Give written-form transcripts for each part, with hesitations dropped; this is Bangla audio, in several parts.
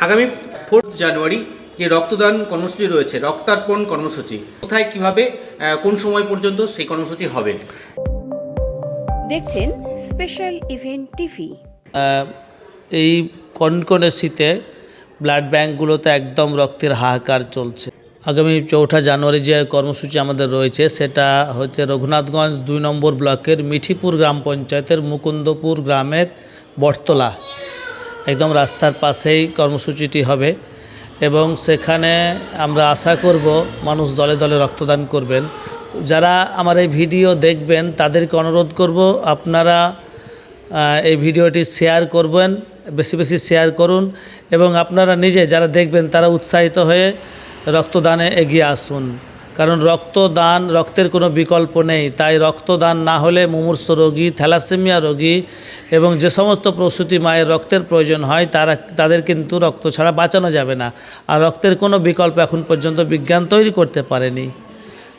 আগামী 4 জানুয়ারি যে রক্তদান কর্মসূচি রয়েছে, রক্তার্পণ কর্মসূচি, কোথায় কিভাবে কোন সময় পর্যন্ত সেই কর্মসূচি হবে? দেখছেন স্পেশাল ইভেন্ট টিভি। এই কনকনে শীতে ব্লাড ব্যাঙ্কগুলোতে একদম রক্তের হাহাকার চলছে। আগামী 4 জানুয়ারি যে কর্মসূচি আমাদের রয়েছে সেটা হচ্ছে রঘুনাথগঞ্জ 2 নম্বর ব্লকের মিঠিপুর গ্রাম পঞ্চায়েতের মুকুন্দপুর গ্রামের বটতলা, একদম রাস্তার পাশেই কর্মসূচিটি হবে এবং সেখানে আমরা আশা করব মানুষ দলে দলে রক্তদান করবেন। যারা আমার এই ভিডিও দেখবেন তাদেরকে অনুরোধ করব আপনারা এই ভিডিওটি শেয়ার করবেন, বেশি বেশি শেয়ার করুন এবং আপনারা নিজে যারা দেখবেন তারা উৎসাহিত হয়ে রক্তদানে এগিয়ে আসুন। কারণ রক্তদান, রক্তের কোনো বিকল্প নেই। তাই রক্তদান না হলে মুমূর্ষ রোগী, থ্যালাসেমিয়া রোগী এবং যে সমস্ত প্রসূতি মায়ের রক্তের প্রয়োজন হয় তাদের কিন্তু রক্ত ছাড়া বাঁচানো যাবে না। আর রক্তের কোনো বিকল্প এখন পর্যন্ত বিজ্ঞান তৈরি করতে পারেনি।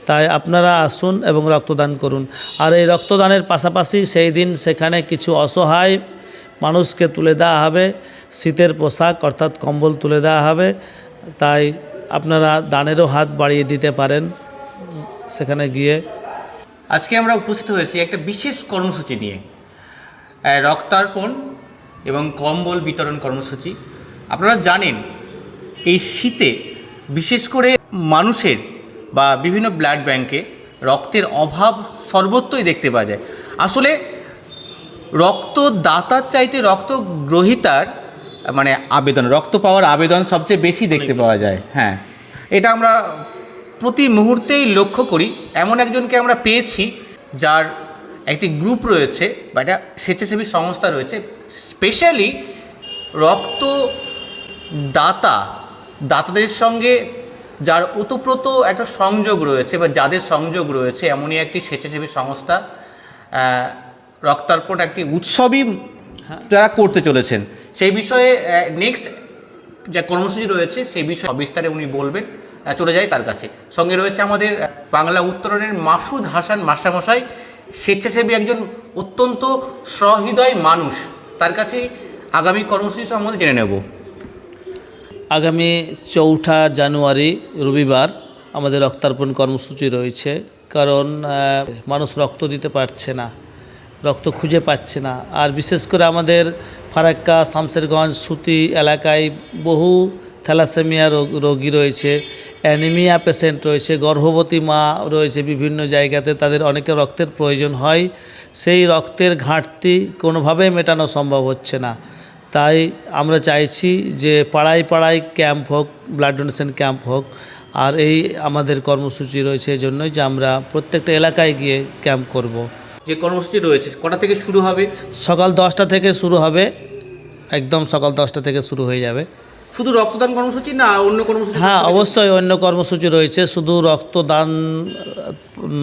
তাই আপনারা আসুন এবং রক্তদান করুন। আর এই রক্তদানের পাশাপাশি সেই দিন সেখানে কিছু অসহায় মানুষকে তুলে দেওয়া হবে, শীতের পোশাক অর্থাৎ কম্বল তুলে দেওয়া হবে। তাই আপনারা দানেরও হাত বাড়িয়ে দিতে পারেন সেখানে গিয়ে। আজকে আমরা উপস্থিত হয়েছি একটা বিশেষ কর্মসূচি নিয়ে, রক্তার্পণ এবং কম্বল বিতরণ কর্মসূচি। আপনারা জানেন এই শীতে বিশেষ করে মানুষের বা বিভিন্ন ব্লাড ব্যাংকে রক্তের অভাব সর্বত্রই দেখতে পাওয়া যায়। আসলে রক্তদাতার চাইতে রক্তগ্রহীতার মানে আবেদন, রক্ত পাওয়ার আবেদন সবচেয়ে বেশি দেখতে পাওয়া যায়। হ্যাঁ, এটা আমরা প্রতি মুহূর্তেই লক্ষ্য করি। এমন একজনকে আমরা পেয়েছি যার একটি গ্রুপ রয়েছে বা একটা স্বেচ্ছাসেবী সংস্থা রয়েছে, স্পেশালি দাতাদের সঙ্গে যার ওতপ্রোত একটা সংযোগ রয়েছে বা যাদের সংযোগ রয়েছে, এমনই একটি স্বেচ্ছাসেবী সংস্থা। রক্তার্পণ একটি উৎসবই যারা করতে চলেছেন, সেই বিষয়ে নেক্সট যে কর্মসূচি রয়েছে সেই বিষয়ে বিস্তারে উনি বলবেন। চলে যায় তার কাছে। সঙ্গে রয়েছে আমাদের বাংলা উত্তরণের মাসুদ হাসান মাস্টারমশাই, স্বেচ্ছাসেবী একজন অত্যন্ত সহৃদয় মানুষ। তার কাছে আগামী কর্মসূচি সম্বন্ধে জেনে নেব। আগামী 4 জানুয়ারি রবিবার আমাদের রক্তার্পণ কর্মসূচি রয়েছে। কারণ মানুষ রক্ত দিতে পারছে না, রক্ত খুঁজে পাচ্ছে না। আর বিশেষ করে আমাদের ফারাক্কা, শামশেরগঞ্জ, সুতি এলাকায় বহু থ্যালাসেমিয়া রোগী রয়েছে, অ্যানিমিয়া পেশেন্ট রয়েছে, গর্ভবতী মা রয়েছে। বিভিন্ন জায়গাতে তাদের অনেকের রক্তের প্রয়োজন হয়। সেই রক্তের ঘাটতি কোনোভাবেই মেটানো সম্ভব হচ্ছে না। তাই আমরা চাইছি যে পাড়ায় পাড়ায় ক্যাম্প হোক, ব্লাড ডোনেশন ক্যাম্প হোক। আর এই আমাদের কর্মসূচি রয়েছে এই জন্যই যে আমরা প্রত্যেকটা এলাকায় গিয়ে ক্যাম্প করব। যে কর্মসূচি রয়েছে কটা থেকে শুরু হবে? সকাল 10টা থেকে শুরু হবে, একদম সকাল 10টা থেকে শুরু হয়ে যাবে। শুধু রক্তদান কর্মসূচি না অন্য কর্মসূচি? হ্যাঁ, অবশ্যই অন্য কর্মসূচি রয়েছে, শুধু রক্তদান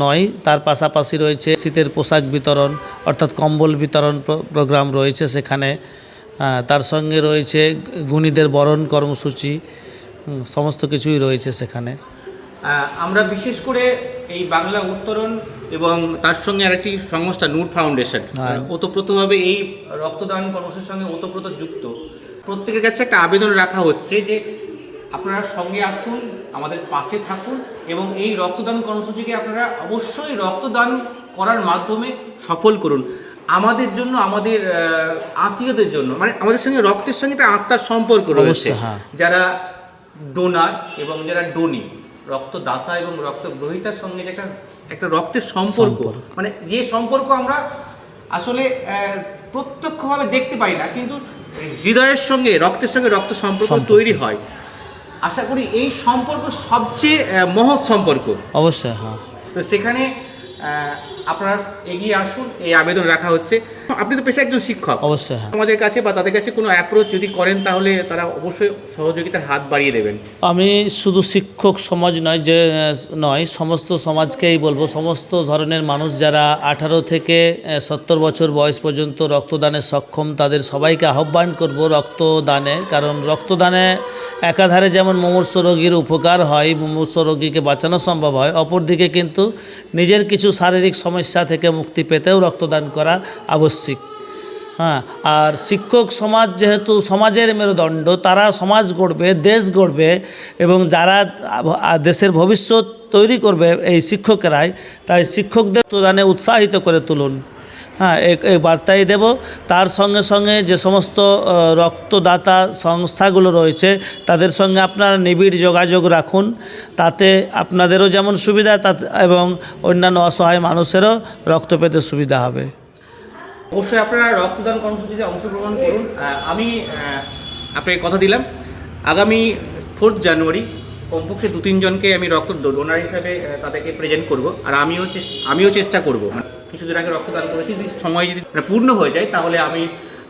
নয়, তার পাশাপাশি রয়েছে শীতের পোশাক বিতরণ অর্থাৎ কম্বল বিতরণ প্রোগ্রাম রয়েছে সেখানে। তার সঙ্গে রয়েছে গুণীদের বরণ কর্মসূচি, সমস্ত কিছুই রয়েছে সেখানে। আমরা বিশেষ করে এই বাংলা উত্তরণ এবং তার সঙ্গে আরেকটি সংস্থা নূর ফাউন্ডেশন ওতপ্রোতভাবে এই রক্তদান কর্মসূচির সঙ্গে ওতপ্রোত যুক্ত। প্রত্যেকের কাছে একটা আবেদন রাখা হচ্ছে যে আপনারা সঙ্গে আসুন, আমাদের পাশে থাকুন এবং এই রক্তদান কর্মসূচিকে আপনারা অবশ্যই রক্তদান করার মাধ্যমে সফল করুন। আমাদের জন্য, আমাদের আত্মীয়দের জন্য, মানে আমাদের সঙ্গে রক্তের সঙ্গে তার আত্মার সম্পর্ক রয়েছে। যারা ডোনার এবং যারা ডোনি, রক্তদাতা এবং রক্তগ্রহীতার সঙ্গে যে একটা রক্তের সম্পর্ক, মানে যে সম্পর্ক আমরা আসলে প্রত্যক্ষভাবে দেখতে পাই না, কিন্তু হৃদয়ের সঙ্গে, রক্তের সঙ্গে রক্ত সম্পর্ক তৈরি হয়। আশা করি এই সম্পর্ক সবচেয়ে মহৎ সম্পর্ক। অবশ্যই। হ্যাঁ, তো সেখানে আপনারা এগিয়ে আসুন, এই আবেদন রাখা হচ্ছে। আপনি তো পেশায় একজন শিক্ষক, অবশ্যই আমাদের কাছে বা তাদের কাছে কোনো অ্যাপ্রোচ যদি করেন তাহলে তারা অবশ্যই সহযোগিতার হাত বাড়িয়ে দেবেন। আমি শুধু শিক্ষক সমাজ নয়, সমস্ত সমাজকেই বলবো, সমস্ত ধরনের মানুষ যারা 18 থেকে 70 বছর বয়স পর্যন্ত রক্তদানে সক্ষম তাদের সবাইকে আহ্বান করব রক্তদানে। কারণ রক্তদানে একাধারে যেমন মুমূর্ষ রোগীর উপকার হয়, মুমূর্ষ রোগীকে বাঁচানো সম্ভব হয়, অপরদিকে কিন্তু নিজের কিছু শারীরিক সমস্যা থেকে মুক্তি পেতেও রক্তদান করা আবশ্যিক। হ্যাঁ, আর শিক্ষক সমাজ যেহেতু সমাজের মেরুদণ্ড, তারা সমাজ গড়বে, দেশ গড়বে, এবং যারা দেশের ভবিষ্যৎ তৈরি করবে এই শিক্ষকেরাই, তাই শিক্ষকদের রক্তদানে উৎসাহিত করে তুলুন। হ্যাঁ, এই বার্তাই দেব। তার সঙ্গে সঙ্গে যে সমস্ত রক্তদাতা সংস্থাগুলো রয়েছে তাদের সঙ্গে আপনারা নিবিড় যোগাযোগ রাখুন, তাতে আপনাদেরও যেমন সুবিধা এবং অন্যান্য অসহায় মানুষেরও রক্ত পেতে সুবিধা হবে। অবশ্যই আপনারা রক্তদান কর্মসূচিতে অংশগ্রহণ করুন। আমি আপনাকে কথা দিলাম, আগামী 4 জানুয়ারি কমপক্ষে 2-3 জনকে আমি রক্ত ডোনার হিসাবে তাদেরকে প্রেজেন্ট করব। আর আমিও চেষ্টা করব, কিছুদিন আগে রক্তদান করেছি, যদি সময় যদি পূর্ণ হয়ে যায় তাহলে আমি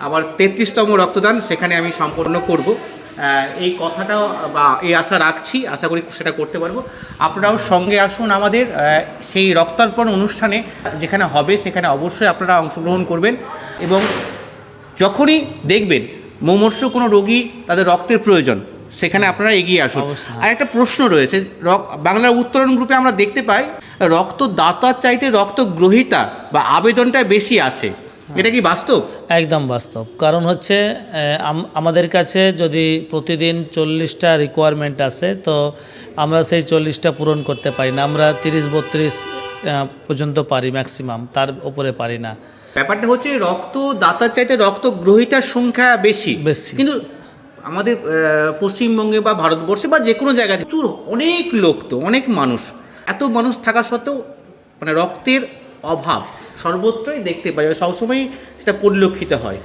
আমার 33তম রক্তদান সেখানে আমি সম্পন্ন করব। এই কথাটা বা এই আশা রাখছি, আশা করি সেটা করতে পারবো। আপনারাও সঙ্গে আসুন আমাদের সেই রক্তার্পণ অনুষ্ঠানে, যেখানে হবে সেখানে অবশ্যই আপনারা অংশগ্রহণ করবেন। এবং যখনই দেখবেন মুমূর্ষু কোনো রোগী তাদের রক্তের প্রয়োজন, সেখানে আপনারা এগিয়ে আসুন। আর একটা প্রশ্ন রয়েছে, বাংলার উত্তরণ গ্রুপে আমরা দেখতে পাই রক্তদাতার চাইতে রক্তগ্রহীতা বা আবেদনটা বেশি আসে, এটা কি বাস্তব? একদম বাস্তব। কারণ হচ্ছে আমাদের কাছে যদি প্রতিদিন 40টা রিকোয়ারমেন্ট আসে, তো আমরা সেই 40টা পূরণ করতে পারি না। আমরা 30-32 পর্যন্ত পারি ম্যাক্সিমাম, তার উপরে পারি না। ব্যাপারটা হচ্ছে রক্তদাতার চাইতে রক্তগ্রহীতার সংখ্যা বেশি, কিন্তু আমাদের পশ্চিমবঙ্গে বা ভারতবর্ষে বা যে কোনো জায়গায় প্রচুর অনেক লোক, তো অনেক মানুষ, এত মানুষ থাকা সত্ত্বেও মানে রক্তের অভাব সর্বত্রই দেখতে পাই, সবসময়ই সেটা পরিলক্ষিত হয়।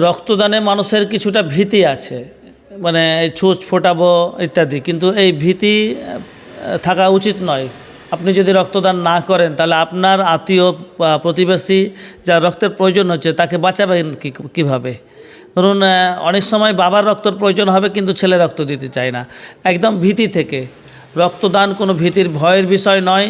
রক্তদানে মানুষের কিছুটা ভীতি আছে, মানে ছুঁচ ফোটাবো ইত্যাদি, কিন্তু এই ভীতি থাকা উচিত নয়। আপনি যদি রক্তদান না করেন তাহলে আপনার আত্মীয় প্রতিবেশী যার রক্তের প্রয়োজন হচ্ছে তাকে বাঁচাবেন কীভাবে? ধরুন অনেক সময় বাবার রক্তের প্রয়োজন হবে কিন্তু ছেলে রক্ত দিতে চায় না, একদম ভীতি থেকে। রক্তদান কোনো ভীতির ভয়ের বিষয় নয়।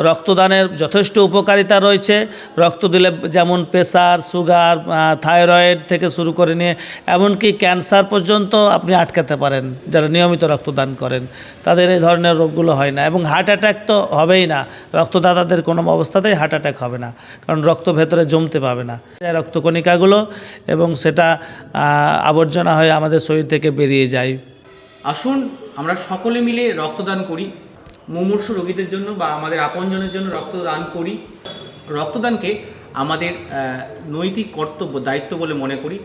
রক্তদানের যথেষ্ট উপকারিতা রয়েছে। রক্ত দিলে যেমন প্রেসার, সুগার, থাইরয়েড থেকে শুরু করে নিয়ে এমনকি ক্যান্সার পর্যন্ত আপনি আটকাতে পারেন। যারা নিয়মিত রক্তদান করেন তাদের এই ধরনের রোগগুলো হয় না, এবং হার্ট অ্যাটাক তো হবেই না। রক্তদাতাদের কোনো অবস্থাতেই হার্ট অ্যাটাক হবে না, কারণ রক্ত ভেতরে জমতে পাবে না রক্তকণিকাগুলো, এবং সেটা আবর্জনা হয়ে আমাদের শরীর থেকে বেরিয়ে যায়। আসুন আমরা সকলে মিলে রক্তদান করি, মুমূর্ষু রোগীদের জন্য বা আমাদের আপনজনের জন্য রক্তদান করি। রক্তদানকে আমাদের নৈতিক কর্তব্য, দায়িত্ব বলে মনে করি।